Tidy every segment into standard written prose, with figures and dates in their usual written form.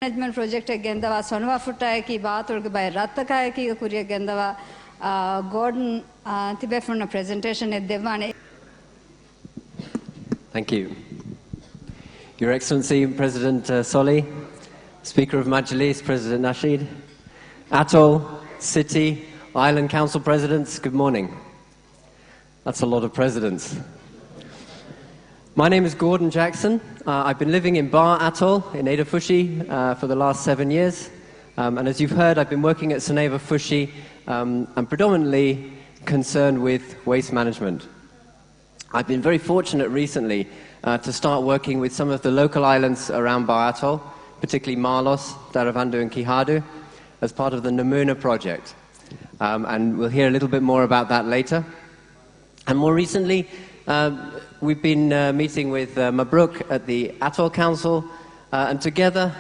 management project gendava sonwa futa ki baat or by rattaka ki kuriya gendava Gordon tibe from a presentation at Devane. Thank you. Your Excellency President Soli, Speaker of Majlis President Nasheed, Atoll, City, Island Council Presidents, good morning. That's a lot of presidents. My name is Gordon Jackson. I've been living in Bar Atoll in Ada Fushi for the last 7 years. And as you've heard, I've been working at Suneva Fushi and predominantly concerned with waste management. I've been very fortunate recently to start working with some of the local islands around Bar Atoll, particularly Malos, Taravandu and Kihadu, as part of the Namuna project. And we'll hear a little bit more about that later. And more recently, we've been meeting with Mabruk at the Atoll Council, and together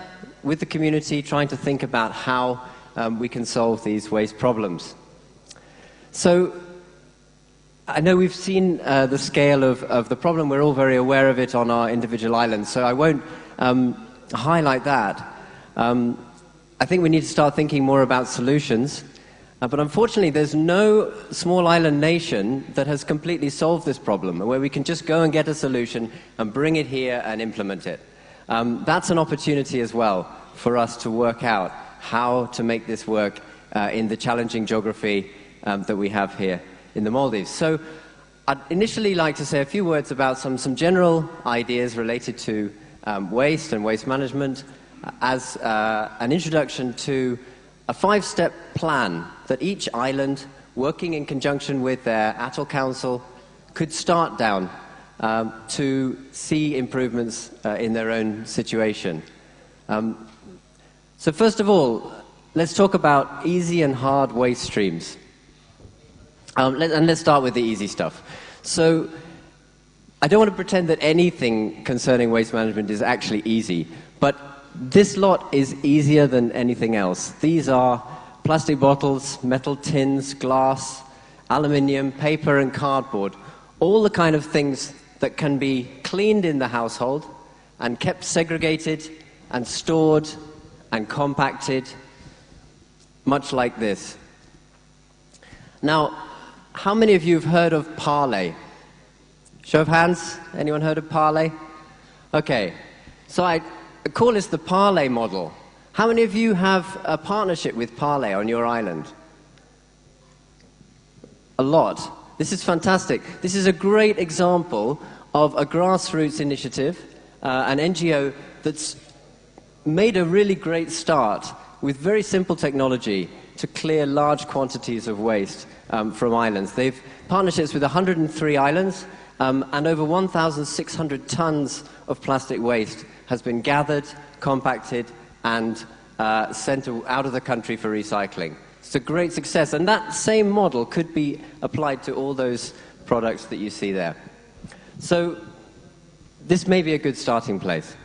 with the community trying to think about how we can solve these waste problems. So I know we've seen the scale of the problem. We're all very aware of it on our individual islands, so I won't highlight that. I think we need to start thinking more about solutions. But unfortunately, there's no small island nation that has completely solved this problem, where we can just go and get a solution and bring it here and implement it. That's an opportunity as well for us to work out how to make this work in the challenging geography that we have here in the Maldives. So I'd initially like to say a few words about some general ideas related to waste and waste management as an introduction to a 5-step plan that each island, working in conjunction with their Atoll Council, could start down to see improvements in their own situation. So first of all, let's talk about easy and hard waste streams. And let's start with the easy stuff. So I don't want to pretend that anything concerning waste management is actually easy, but this lot is easier than anything else. These are plastic bottles, metal tins, glass, aluminium, paper and cardboard, all the kind of things that can be cleaned in the household and kept segregated and stored and compacted, much like this. Now, how many of you have heard of Parley? Show of hands, anyone heard of Parley? Okay, so I call this the Parley model. How many of you have a partnership with Parley on your island? A lot. This is fantastic. This is a great example of a grassroots initiative, an NGO that's made a really great start with very simple technology to clear large quantities of waste from islands. They've partnerships with 103 islands, and over 1,600 tons of plastic waste has been gathered, compacted, and sent out of the country for recycling. It's a great success, and that same model could be applied to all those products that you see there. So this may be a good starting place.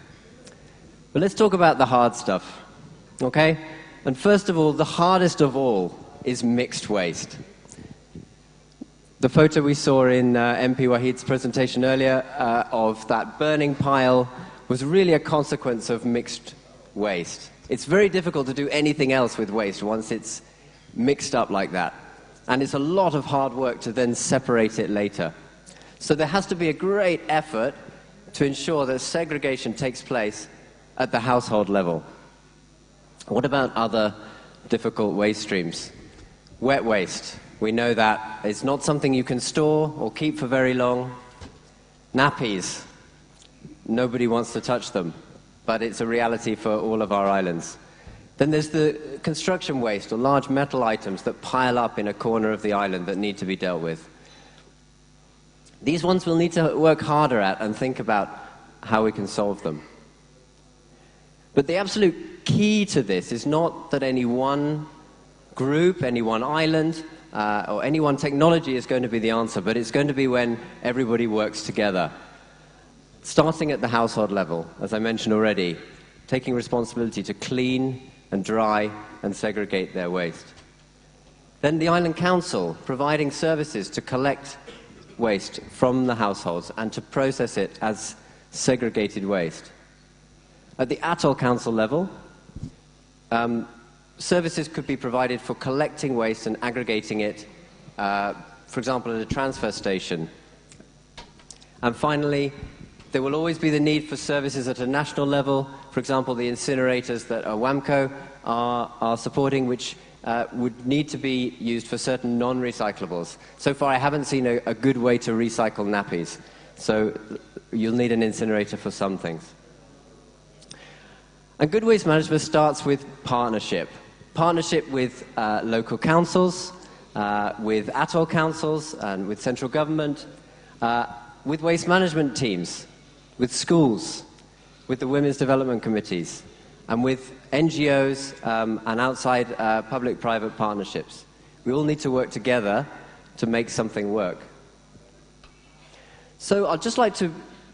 But let's talk about the hard stuff, okay? And first of all, the hardest of all is mixed waste. The photo we saw in MP Wahid's presentation earlier of that burning pile was really a consequence of mixed waste. It's very difficult to do anything else with waste once it's mixed up like that. And it's a lot of hard work to then separate it later. So there has to be a great effort to ensure that segregation takes place at the household level. What about other difficult waste streams? Wet waste. We know that it's not something you can store or keep for very long. Nappies. Nobody wants to touch them, but it's a reality for all of our islands. Then there's the construction waste, or large metal items that pile up in a corner of the island that need to be dealt with. These ones we'll need to work harder at and think about how we can solve them. But the absolute key to this is not that any one group, any one island, or any one technology is going to be the answer, but it's going to be when everybody works together. Starting at the household level, as I mentioned already, taking responsibility to clean and dry and segregate their waste. Then the Island Council, providing services to collect waste from the households and to process it as segregated waste. At the Atoll Council level, services could be provided for collecting waste and aggregating it, for example, at a transfer station. And finally, there will always be the need for services at a national level. For example, the incinerators that WAMCO are supporting, which would need to be used for certain non-recyclables. So far, I haven't seen a good way to recycle nappies. So you'll need an incinerator for some things. And good waste management starts with partnership. Partnership with local councils, with atoll councils, and with central government, with waste management teams, with schools, with the women's development committees, and with NGOs and outside public-private partnerships. We all need to work together to make something work. So I'd just like to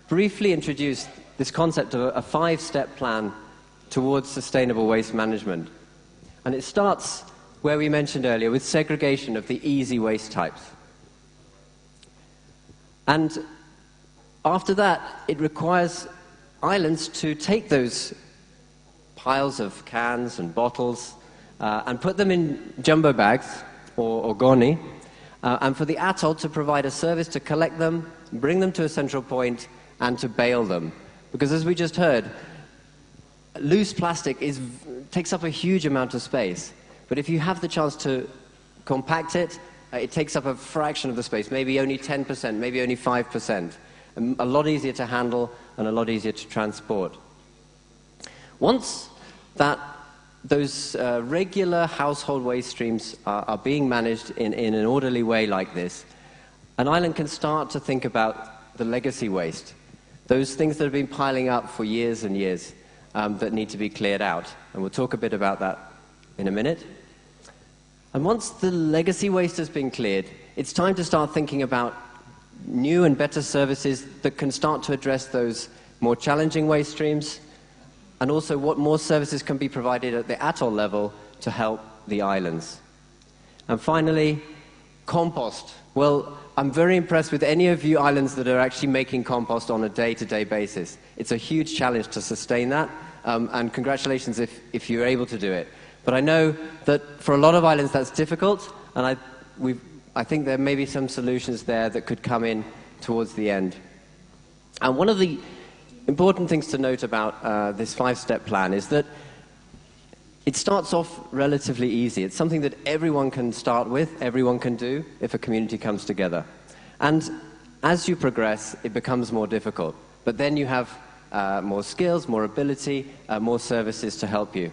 briefly introduce this concept of a five-step plan towards sustainable waste management. And it starts where we mentioned earlier, with segregation of the easy waste types. And after that, it requires islands to take those piles of cans and bottles and put them in jumbo bags or goni, and for the atoll to provide a service to collect them, bring them to a central point, and to bale them. Because as we just heard, loose plastic takes up a huge amount of space. But if you have the chance to compact it, it takes up a fraction of the space, maybe only 10%, maybe only 5%. A lot easier to handle and a lot easier to transport. Once those regular household waste streams are being managed in an orderly way like this, an island can start to think about the legacy waste, those things that have been piling up for years and years that need to be cleared out. And we'll talk a bit about that in a minute. And once the legacy waste has been cleared, it's time to start thinking about new and better services that can start to address those more challenging waste streams, and also what more services can be provided at the atoll level to help the islands. And finally, compost. Well, I'm very impressed with any of you islands that are actually making compost on a day-to-day basis. It's a huge challenge to sustain that, and congratulations if you're able to do it. But I know that for a lot of islands that's difficult, and I think there may be some solutions there that could come in towards the end. And one of the important things to note about this five-step plan is that it starts off relatively easy. It's something that everyone can start with, everyone can do, if a community comes together. And as you progress, it becomes more difficult. But then you have more skills, more ability, more services to help you.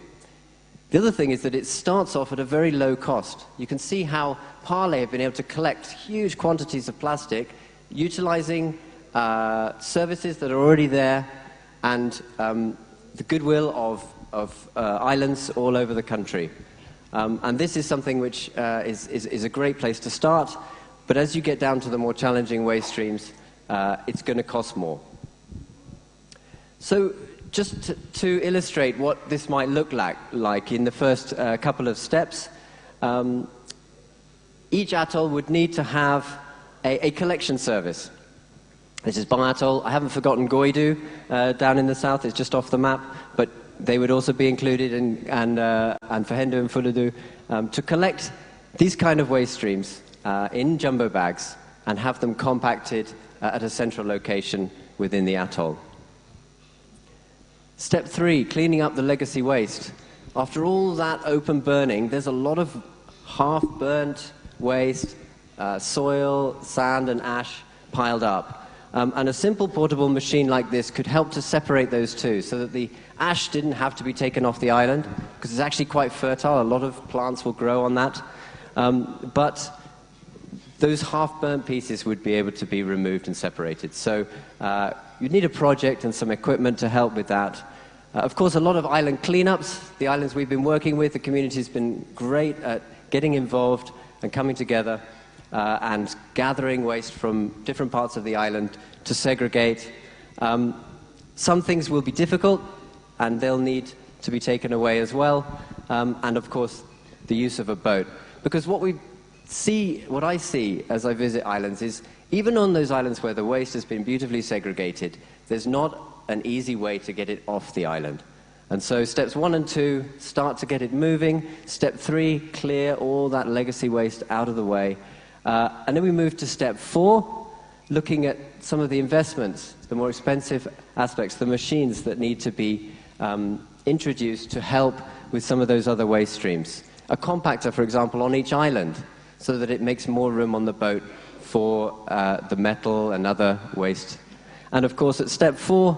The other thing is that it starts off at a very low cost. You can see how Parley have been able to collect huge quantities of plastic, utilizing services that are already there and the goodwill of islands all over the country. And this is something which is a great place to start, but as you get down to the more challenging waste streams, it's going to cost more. So just to illustrate what this might look like in the first couple of steps, each atoll would need to have a collection service. This is Bon Atoll. I haven't forgotten Goidu down in the south. It's just off the map, but they would also be included, and Fahendu and Fuludu, to collect these kind of waste streams in jumbo bags and have them compacted at a central location within the atoll. Step 3, cleaning up the legacy waste. After all that open burning, there's a lot of half-burnt waste, soil, sand and ash piled up. And a simple portable machine like this could help to separate those two so that the ash didn't have to be taken off the island, because it's actually quite fertile. A lot of plants will grow on that. But those half-burnt pieces would be able to be removed and separated. So you'd need a project and some equipment to help with that. Of course, a lot of island cleanups. The islands we've been working with, the community's been great at getting involved and coming together and gathering waste from different parts of the island to segregate. Some things will be difficult, and they'll need to be taken away as well. And of course, the use of a boat. Because what I see as I visit islands is, even on those islands where the waste has been beautifully segregated, there's not an easy way to get it off the island. And so steps 1 and 2 start to get it moving. Step 3, clear all that legacy waste out of the way. And then we move to step 4, looking at some of the investments, the more expensive aspects, the machines that need to be introduced to help with some of those other waste streams. A compactor, for example, on each island, so that it makes more room on the boat for the metal and other waste. And of course, at step 4,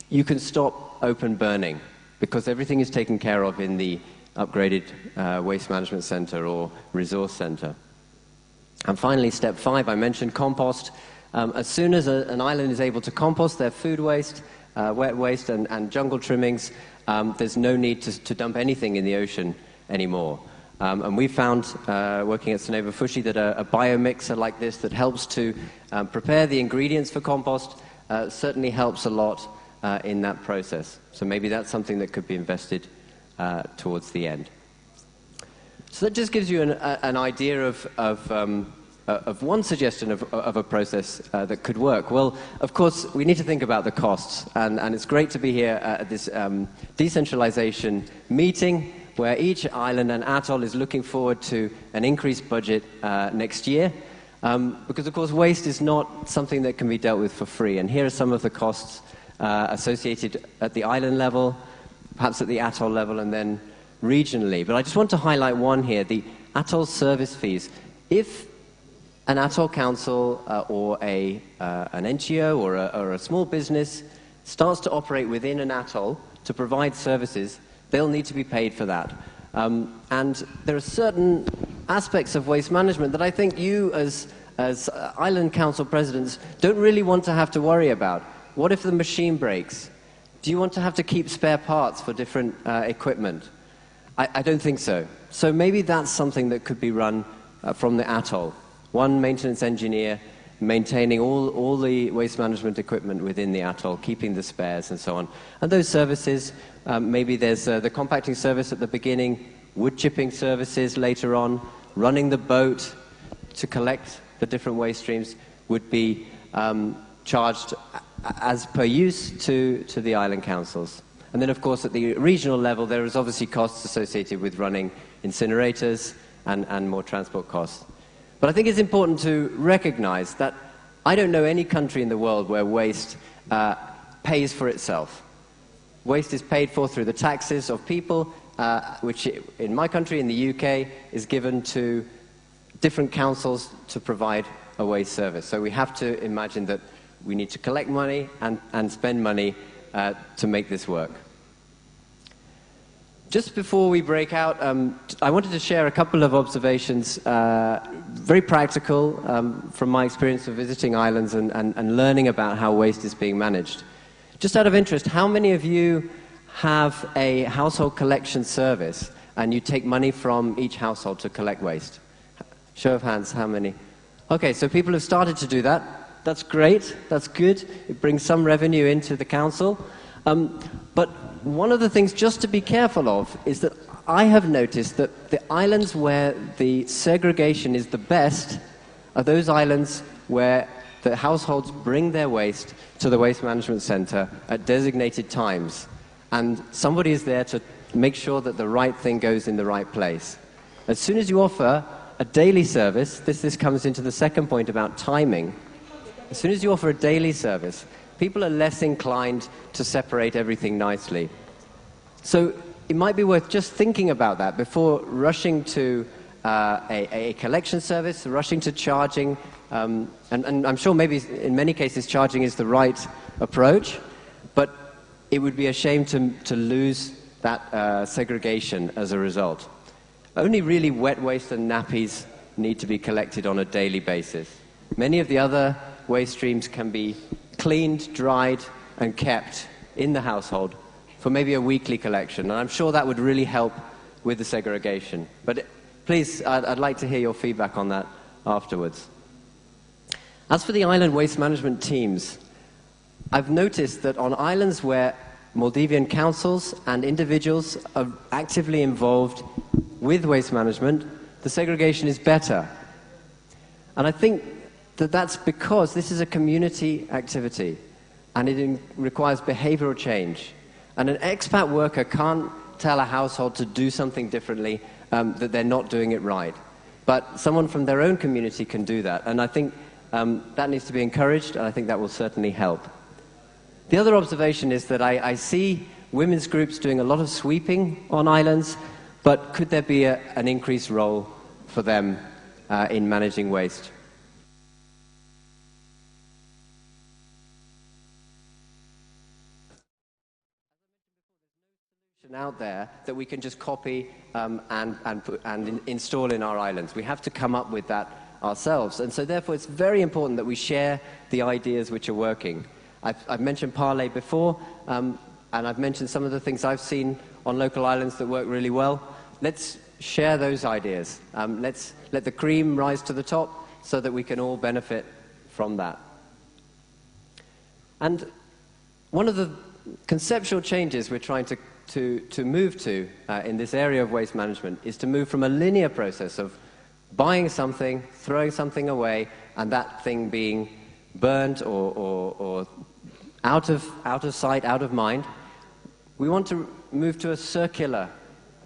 you can stop open burning, because everything is taken care of in the upgraded waste management center or resource center. And finally, step 5, I mentioned compost. As soon as an island is able to compost their food waste, wet waste and jungle trimmings, there's no need to dump anything in the ocean anymore. And we found, working at Soneva Fushi, that a biomixer like this that helps to prepare the ingredients for compost certainly helps a lot in that process. So maybe that's something that could be invested towards the end. So that just gives you an idea of one suggestion of a process that could work. Well, of course, we need to think about the costs, and it's great to be here at this decentralization meeting, where each island and atoll is looking forward to an increased budget next year, because, of course, waste is not something that can be dealt with for free, and here are some of the costs associated at the island level, perhaps at the atoll level, and then regionally. But I just want to highlight one here, the atoll service fees. If an atoll council or an NGO or a small business starts to operate within an atoll to provide services, they'll need to be paid for that. And there are certain aspects of waste management that I think you, as island council presidents, don't really want to have to worry about. What if the machine breaks? Do you want to have to keep spare parts for different equipment? I don't think so. So maybe that's something that could be run from the atoll. One maintenance engineer maintaining all the waste management equipment within the atoll, keeping the spares and so on. And those services, maybe there's the compacting service at the beginning, wood chipping services later on, running the boat to collect the different waste streams would be charged as per use to the island councils. And then, of course, at the regional level, there is obviously costs associated with running incinerators and more transport costs. But I think it's important to recognize that I don't know any country in the world where waste pays for itself. Waste is paid for through the taxes of people, which in my country, in the UK, is given to different councils to provide a waste service. So we have to imagine that we need to collect money and spend money to make this work. Just before we break out, I wanted to share a couple of observations, very practical, from my experience of visiting islands and learning about how waste is being managed. Just out of interest, how many of you have a household collection service and you take money from each household to collect waste? Show of hands, how many? Okay, so people have started to do that. That's great, that's good. It brings some revenue into the council. But one of the things just to be careful of is that I have noticed that the islands where the segregation is the best are those islands where the households bring their waste to the waste management center at designated times. And somebody is there to make sure that the right thing goes in the right place. As soon as you offer a daily service, this comes into the second point about timing. As soon as you offer a daily service, people are less inclined to separate everything nicely. So it might be worth just thinking about that before rushing to a collection service, rushing to charging, and I'm sure maybe in many cases charging is the right approach, but it would be a shame to lose that segregation as a result. Only really wet waste and nappies need to be collected on a daily basis. Many of the other waste streams can be cleaned, dried, and kept in the household for maybe a weekly collection. And I'm sure that would really help with the segregation. But please, I'd like to hear your feedback on that afterwards. As for the island waste management teams, I've noticed that on islands where Maldivian councils and individuals are actively involved with waste management, the segregation is better. And I think that that's because this is a community activity and it requires behavioral change. And an expat worker can't tell a household to do something differently, that they're not doing it right. But someone from their own community can do that. And I think that needs to be encouraged, and I think that will certainly help. The other observation is that I see women's groups doing a lot of sweeping on islands, but could there be an increased role for them in managing waste? Out there that we can just copy and install in our islands. We have to come up with that ourselves, and so therefore it's very important that we share the ideas which are working. I've mentioned Parlay before, and I've mentioned some of the things I've seen on local islands that work really well. Let's share those ideas. Let's let the cream rise to the top so that we can all benefit from that. And one of the conceptual changes we're trying to move to in this area of waste management is to move from a linear process of buying something, throwing something away, and that thing being burned or out of sight, out of mind. We want to move to a circular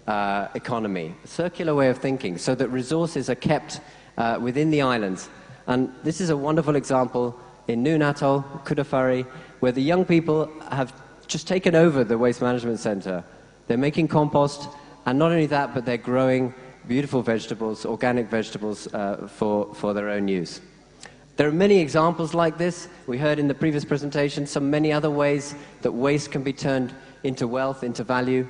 economy, a circular way of thinking, so that resources are kept within the islands. And this is a wonderful example in Noon Atoll, Kudafari, where the young people have just taken over the waste management center. They're making compost, and not only that, but they're growing beautiful vegetables, organic vegetables, for their own use. There are many examples like this. We heard in the previous presentation some many other ways that waste can be turned into wealth, into value.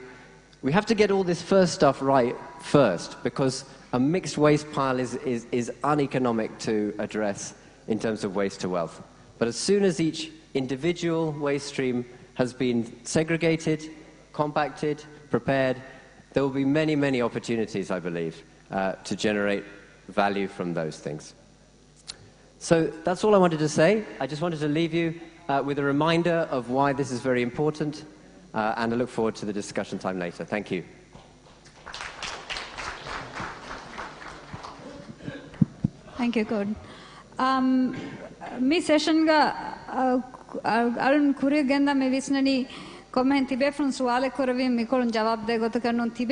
We have to get all this first stuff right first, because a mixed waste pile is uneconomic to address in terms of waste to wealth. But as soon as each individual waste stream has been segregated, compacted, prepared, there will be many, many opportunities, I believe, to generate value from those things. So that's all I wanted to say. I just wanted to leave you with a reminder of why this is very important, and I look forward to the discussion time later. Thank you. Thank you, Gordon. Mi session ga Arun Kurigenda me visnani commenti be from suale koravim mikolun jawab de goto karnon tibe